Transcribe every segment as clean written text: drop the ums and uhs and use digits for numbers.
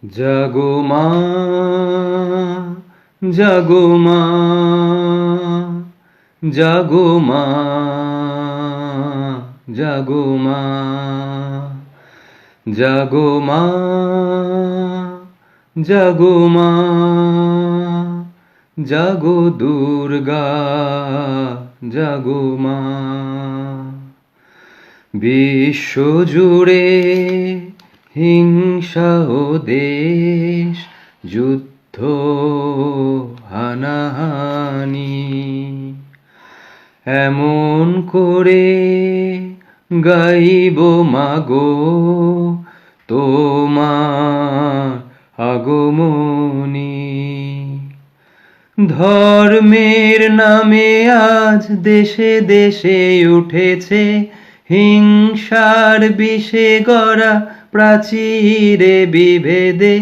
জাগো মা, জাগো মা, জাগো মা, জাগো মা, জাগো মা, জাগো মা, জাগো দুর্গা, জাগো মা। বিশ্বজুড়ে হিংসা ও দেশ, যুদ্ধ হানাহানি, এমন করে গাইব মাগো তোমার আগমনী। ধর্মের নামে আজ দেশে দেশে উঠেছে হিংসার বিষে গড়া প্রাচীরে বিভেদে,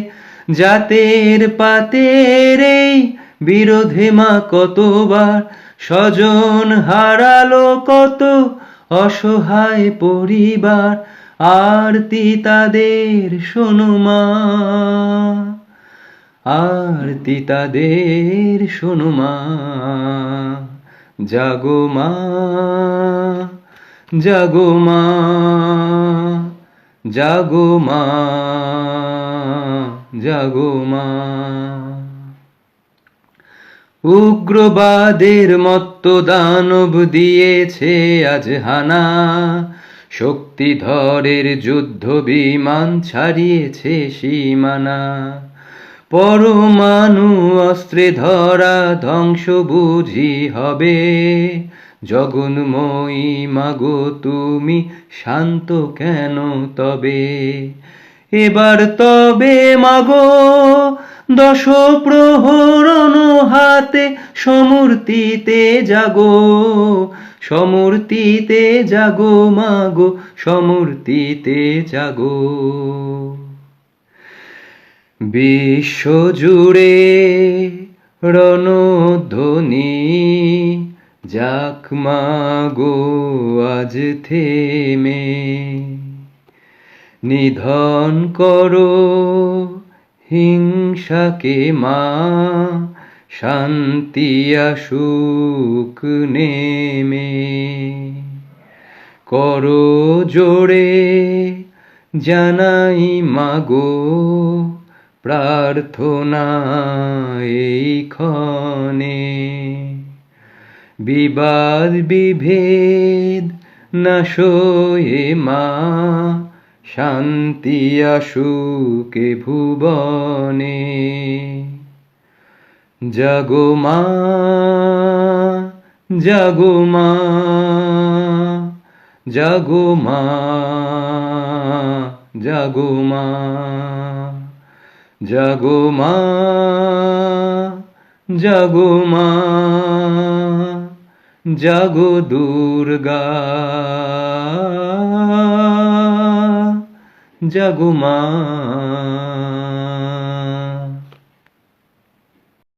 জাতের পাতের এই বিরোধে মা কতবার স্বজন হারালো কত অসহায় পরিবার। আরতি তাদের শোনো মা, আরতি তাদের শোনো মা। জাগো মা, জাগো মা, জাগো মা, জাগো মা। উগ্রবাদের মত্ত দানব দিয়েছে আজ হানা, শক্তিধরের যুদ্ধ বিমান ছাড়িয়েছে সীমানা। পরমাণু অস্ত্রে ধরা ধ্বংস বুঝি হবে, জগন্ময়ী মাগো তুমি শান্ত কেন তবে। এবার তবে মাগো দশ প্রহরণ হাতে সমূর্তিতে জাগো, সমূর্তিতে জাগো মাগো, সমূর্তিতে জাগো। বিশ্বজুড়ে রণধ্বনি যাক মাগো আজ থেমে, নিধন করো হিংসাকে মা, শান্তি আসুক নেমে। করো জোরে জানাই মাগো প্রার্থনা এই ক্ষণে, বিবাদ বিভেদ নাশ হয়ে মা, শান্তি আসুক এ ভুবনে। জাগো মা, জাগো মা, জাগো মা, জাগো মা, জাগো মা, জাগো মা, জাগো দুর্গা, জাগো মা।